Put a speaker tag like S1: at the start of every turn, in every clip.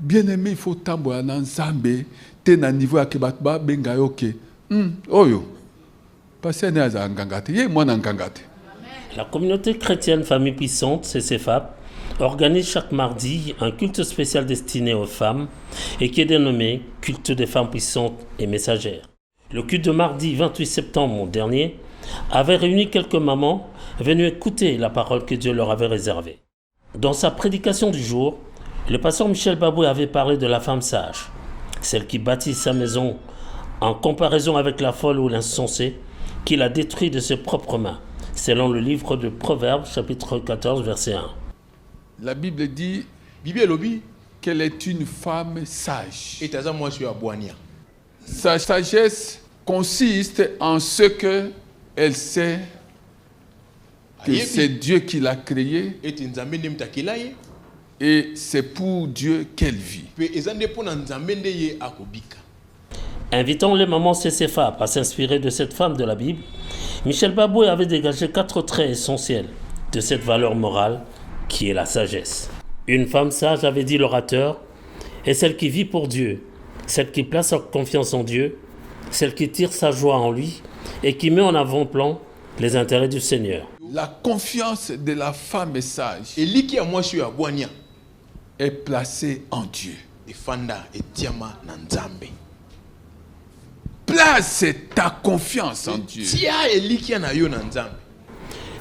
S1: Bien aimé, il faut tambour dans Zambé, t'es na niveau à Kebatba, benga yoke. Oyo. Parce que c'est un gangate. Yé moi un gangate.
S2: La communauté chrétienne Famille Puissante, CCFAP, organise chaque mardi un culte spécial destiné aux femmes et qui est dénommé Culte des femmes puissantes et messagères. Le culte de mardi 28 septembre dernier avait réuni quelques mamans venues écouter la parole que Dieu leur avait réservée. Dans sa prédication du jour, le pasteur Michel Baboué avait parlé de la femme sage, celle qui bâtit sa maison en comparaison avec la folle ou l'insensée, qui la détruit de ses propres mains, selon le livre de Proverbes, chapitre 14, verset 1.
S1: La Bible dit qu'elle est une femme sage. Sa sagesse consiste en ce qu'elle sait que c'est Dieu qui l'a créée et c'est pour Dieu qu'elle vit.
S2: Invitant les mamans CCFAP à s'inspirer de cette femme de la Bible, Michel Baboué avait dégagé 4 traits essentiels de cette valeur morale qui est la sagesse. Une femme sage, avait dit l'orateur, est celle qui vit pour Dieu, celle qui place sa confiance en Dieu, celle qui tire sa joie en lui et qui met en avant-plan les intérêts du Seigneur.
S1: La confiance de la femme sage est placée en Dieu. Place ta confiance en Dieu.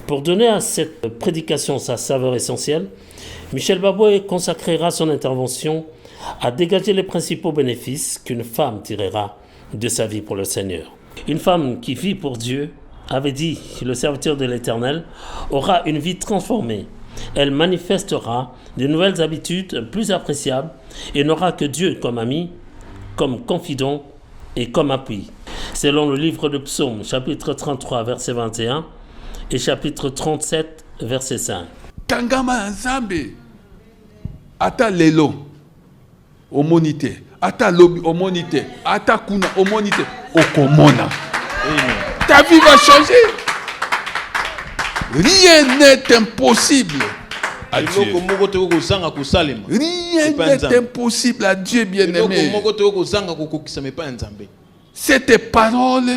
S2: Pour donner à cette prédication sa saveur essentielle, Michel Baboué consacrera son intervention à dégager les principaux bénéfices qu'une femme tirera de sa vie pour le Seigneur. Une femme qui vit pour Dieu, avait dit le serviteur de l'Éternel, aura une vie transformée. Elle manifestera de nouvelles habitudes plus appréciables et n'aura que Dieu comme ami, comme confident et comme appui. Selon le livre de Psaume, chapitre 33, verset 21 et chapitre 37, verset 5.
S1: Kangama Nzambe, ata lelo, omonite, ata lobi, omonite, ata kuna, omonite, okomona. Ta vie va changer. Rien n'est impossible à Dieu. Rien n'est impossible à Dieu, bien-aimé. Cette parole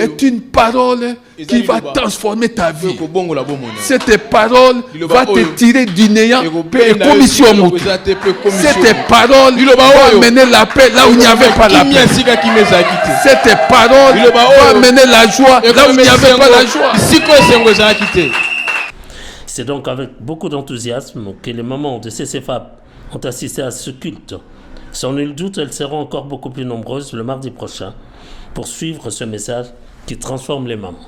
S1: est une parole qui va transformer ta vie. Cette parole va te tirer du néant et commission. Cette parole va amener la paix là où il n'y avait pas la paix. Cette parole va amener la joie là où il n'y avait pas la joie.
S2: C'est donc avec beaucoup d'enthousiasme que les mamans de CCFAP ont assisté à ce culte. Sans nul doute, elles seront encore beaucoup plus nombreuses le mardi prochain pour suivre ce message qui transforme les mamans.